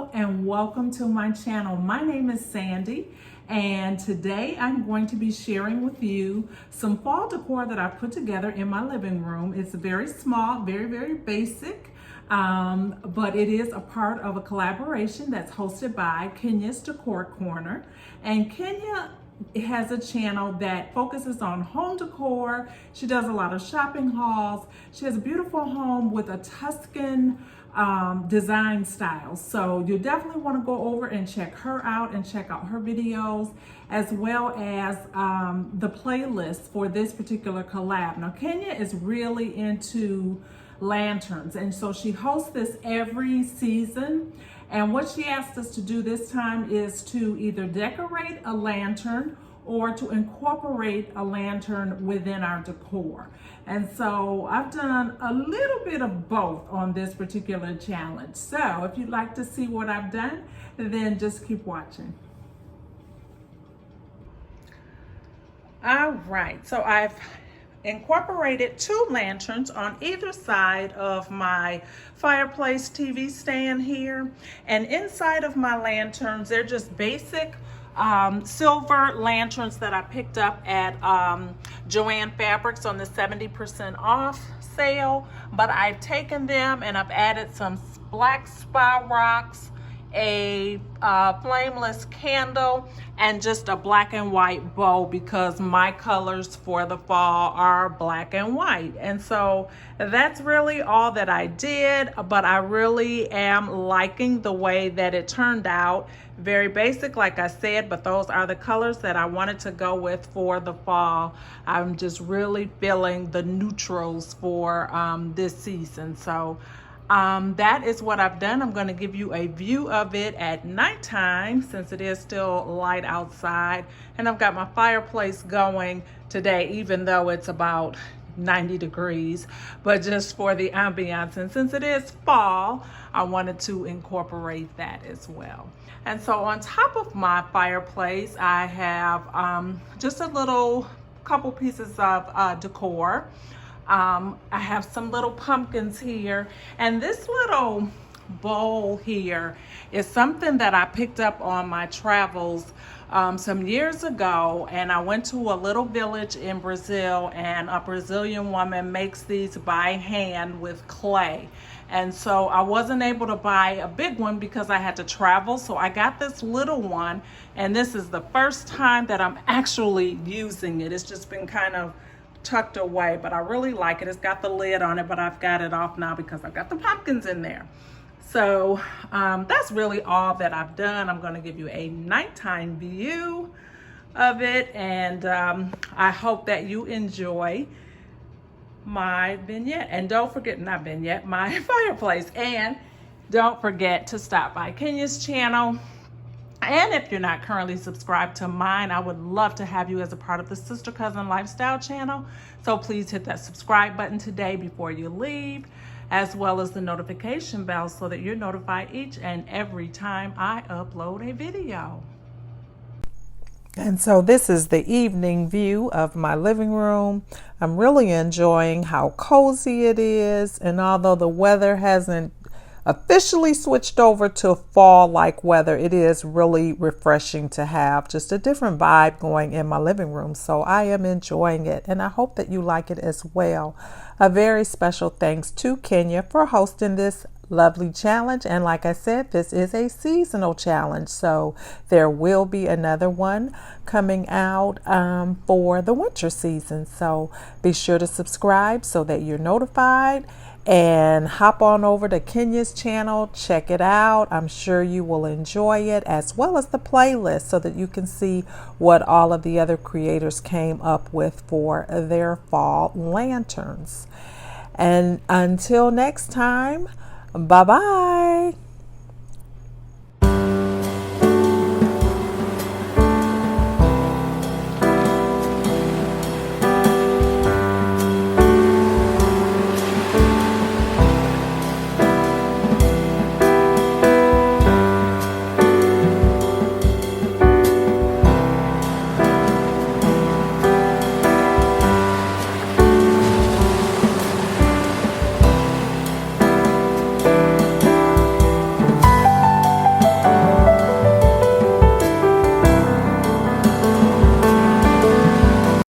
Hello and welcome to my channel. My name is Sandy and today I'm going to be sharing with you some fall decor that I put together in my living room. It's very small, very basic, but it is a part of a collaboration that's hosted by Kenya's Decor Corner. And Kenya has a channel that focuses on home decor. She does a lot of shopping hauls. She has a beautiful home with a Tuscan design style. So you definitely want to go over and check her out and check out her videos, as well as the playlist for this particular collab. Now Kenya is really into lanterns, and so she hosts this every season. And what she asked us to do this time is to either decorate a lantern or to incorporate a lantern within our decor. And so I've done a little bit of both on this particular challenge. So if you'd like to see what I've done, then just keep watching. All right, so I've incorporated two lanterns on either side of my fireplace TV stand here. And inside of my lanterns, they're just basic silver lanterns that I picked up at Joann Fabrics on the 70% off sale. But I've taken them and I've added some black spy rocks, a flameless candle, and just a black and white bow, because my colors for the fall are black and white. And so that's really all that I did, but I really am liking the way that it turned out. Very basic, like I said, but those are the colors that I wanted to go with for the fall. I'm just really feeling the neutrals for this season. So that is what I've done. I'm going to give you a view of it at nighttime, since it is still light outside. And I've got my fireplace going today, even though it's about 90 degrees, but just for the ambiance. And since it is fall, I wanted to incorporate that as well. And so on top of my fireplace, I have just a little couple pieces of decor. I have some little pumpkins here, and this little bowl here is something that I picked up on my travels some years ago. And I went to a little village in Brazil, and a Brazilian woman makes these by hand with clay. And so I wasn't able to buy a big one because I had to travel. So I got this little one, and this is the first time that I'm actually using it. It's just been kind of tucked away, but I really like it. It's got the lid on it, but I've got it off now because I've got the pumpkins in there. So that's really all that I've done. I'm going to give you a nighttime view of it, and I hope that you enjoy my vignette. And don't forget, not vignette, my fireplace. And don't forget to stop by Kenya's channel. And if you're not currently subscribed to mine, I would love to have you as a part of the Sister Cousin Lifestyle channel. So please hit that subscribe button today before you leave, as well as the notification bell, so that you're notified each and every time I upload a video. And so this is the evening view of my living room. I'm really enjoying how cozy it is. And although the weather hasn't officially switched over to fall-like weather, it is really refreshing to have just a different vibe going in my living room. So I am enjoying it, and I hope that you like it as well. A very special thanks to Kenya for hosting this lovely challenge. And like I said, this is a seasonal challenge, so there will be another one coming out for the winter season. So be sure to subscribe so that you're notified, and hop on over to Kenya's channel, check it out. I'm sure you will enjoy it, as well as the playlist, so that you can see what all of the other creators came up with for their fall lanterns. And until next time, bye-bye.